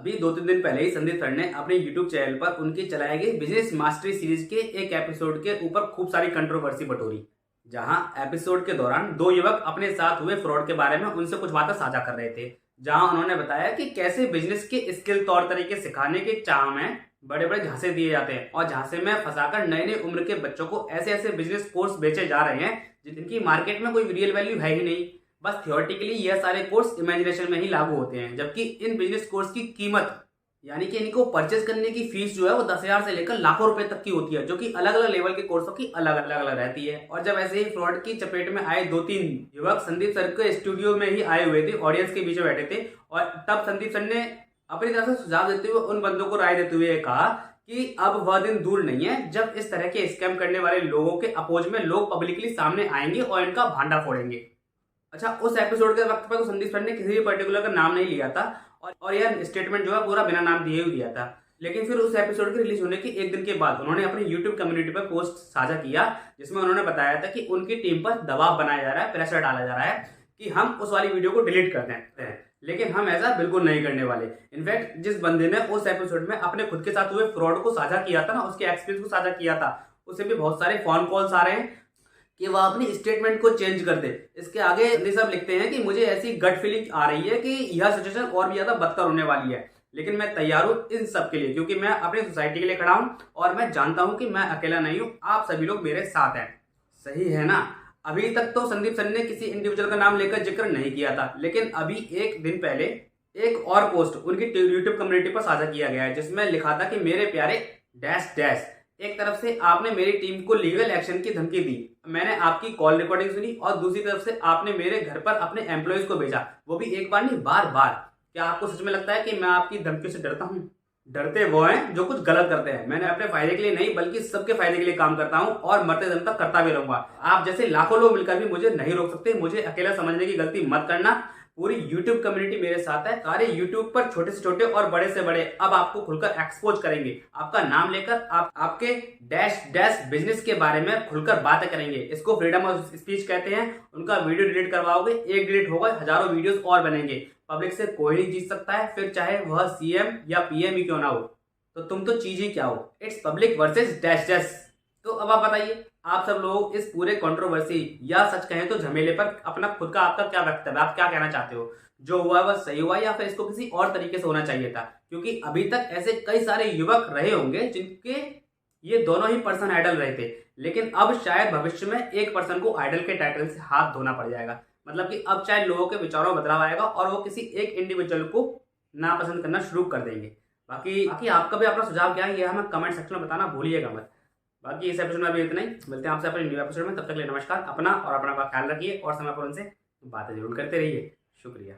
अभी 2-3 दिन पहले ही संदीप सर ने अपने YouTube चैनल पर उनकी चलाई गई बिजनेस मास्टरी सीरीज के एक एपिसोड के ऊपर खूब सारी कंट्रोवर्सी बटोरी। जहां एपिसोड के दौरान दो युवक अपने साथ हुए फ्रॉड के बारे में उनसे कुछ बातें साझा कर रहे थे। जहां उन्होंने बताया कि कैसे बिजनेस के स्किल तौर तरीके सिखाने के चाह में बड़े बड़े झांसे दिए जाते हैं और झांसे में फंसाकर नए नए उम्र के बच्चों को ऐसे ऐसे बिजनेस कोर्स बेचे जा रहे हैं जिनकी मार्केट में कोई रियल वैल्यू है ही नहीं। बस थियोरेटिकली यह सारे कोर्स इमेजिनेशन में ही लागू होते हैं, जबकि इन बिजनेस कोर्स की कीमत यानी कि इनको परचेज करने की फीस जो है वो 10,000 से लेकर लाखों रुपए तक की होती है, जो कि अलग अलग लेवल के कोर्सों की अलग अलग रहती है। और जब ऐसे ही फ्रॉड की चपेट में आए 2-3 युवक संदीप सर के स्टूडियो में ही आए हुए थे, ऑडियंस के बीच में बैठे थे, और तब संदीप सर ने अपनी तरफ से सुझाव देते हुए उन बंदों को राय देते हुए कहा कि अब वह दिन दूर नहीं है जब इस तरह के स्कैम करने वाले लोगों के अपोज में लोग पब्लिकली सामने आएंगे और इनका भांडा फोड़ेंगे। अच्छा, उस एपिसोड के वक्त पर तो संदीप सर ने किसी भी पर्टिकुलर का नाम नहीं लिया था और यह स्टेटमेंट जो है पूरा बिना नाम दिए हुए दिया था। लेकिन फिर उस एपिसोड के रिलीज होने के एक दिन के बाद उन्होंने अपनी यूट्यूब कम्युनिटी पर पोस्ट साझा किया, जिसमें उन्होंने बताया था कि उनकी टीम पर दबाव बनाया जा रहा है, प्रेशर डाला जा रहा है कि हम उस वाली वीडियो को डिलीट कर देते हैं, लेकिन हम ऐसा बिल्कुल नहीं करने वाले। इनफैक्ट जिस बंदे ने उस एपिसोड में अपने खुद के साथ हुए फ्रॉड को साझा किया था ना, उसके एक्सपीरियंस को साझा किया था, उसे भी बहुत सारे फोन कॉल्स आ रहे हैं कि वह अपनी स्टेटमेंट को चेंज कर दे। इसके आगे ये सब लिखते हैं कि मुझे ऐसी गट फीलिंग आ रही है कि यह सिचुएशन और भी ज्यादा बदतर होने वाली है, लेकिन मैं तैयार हूं इन सब के लिए, क्योंकि मैं अपनी सोसाइटी के लिए खड़ा हूं और मैं जानता हूं कि मैं अकेला नहीं हूं, आप सभी लोग मेरे साथ हैं। सही है ना? अभी तक तो संदीप सर ने किसी इंडिविजुअल का नाम लेकर जिक्र नहीं किया था, लेकिन अभी एक दिन पहले एक और पोस्ट उनकी यूट्यूब कम्युनिटी पर साझा किया गया है, जिसमें लिखा था कि मेरे प्यारे डैश डैश, एक तरफ से आपने मेरी टीम को लीगल एक्शन की धमकी दी, मैंने आपकी कॉल रिकॉर्डिंग सुनी, और दूसरी तरफ से आपने मेरे घर पर अपने एम्प्लॉयज को भेजा, वो भी एक बार नहीं बार बार। क्या आपको सच में लगता है कि मैं आपकी धमकियों से डरता हूँ? डरते वो हैं जो कुछ गलत करते हैं। मैंने अपने फायदे के लिए नहीं बल्कि सबके फायदे के लिए काम करता हूँ और मरते दम तक करता भी रहूंगा। आप जैसे लाखों लोग मिलकर भी मुझे नहीं रोक सकते। मुझे अकेला समझने की गलती मत करना। पूरी YouTube कम्युनिटी मेरे साथ है। सारे YouTube पर छोटे से छोटे और बड़े से बड़े अब आपको खुलकर एक्सपोज करेंगे, आपका नाम लेकर आपके डैश डैश बिजनेस के बारे में खुलकर बातें करेंगे। इसको फ्रीडम ऑफ स्पीच कहते हैं। उनका वीडियो डिलीट करवाओगे, एक डिलीट होगा, हजारों वीडियोस और बनेंगे। पब्लिक से कोई नहीं जीत सकता है, फिर चाहे वह CM या PM ही क्यों ना हो। तो तुम तो चीज ही क्या हो? It's public versus dash dash. तो अब आप बताइए, आप सब लोग इस पूरे कंट्रोवर्सी या सच कहें तो झमेले पर अपना खुद का आपका क्या वक्तव्य, आप क्या कहना चाहते हो? जो हुआ वह सही हुआ या फिर इसको किसी और तरीके से होना चाहिए था? क्योंकि अभी तक ऐसे कई सारे युवक रहे होंगे जिनके ये दोनों ही पर्सन आइडल रहे थे, लेकिन अब शायद भविष्य में एक पर्सन को आइडल के टाइटल से हाथ धोना पड़ जाएगा। मतलब कि अब शायद लोगों के विचारों में बदलाव आएगा और वो किसी एक इंडिविजुअल को नापसंद करना शुरू कर देंगे। बाकी आपका भी अपना सुझाव क्या है ये हमें कमेंट सेक्शन में बताना भूलिएगा मत। बाकी इस एपिसोड में अभी इतना ही। मिलते हैं आपसे अपने न्यू एपिसोड में। तब तक के लिए नमस्कार। अपना और अपना का ख्याल रखिए और समय पर उनसे बातें जरूर करते रहिए। शुक्रिया।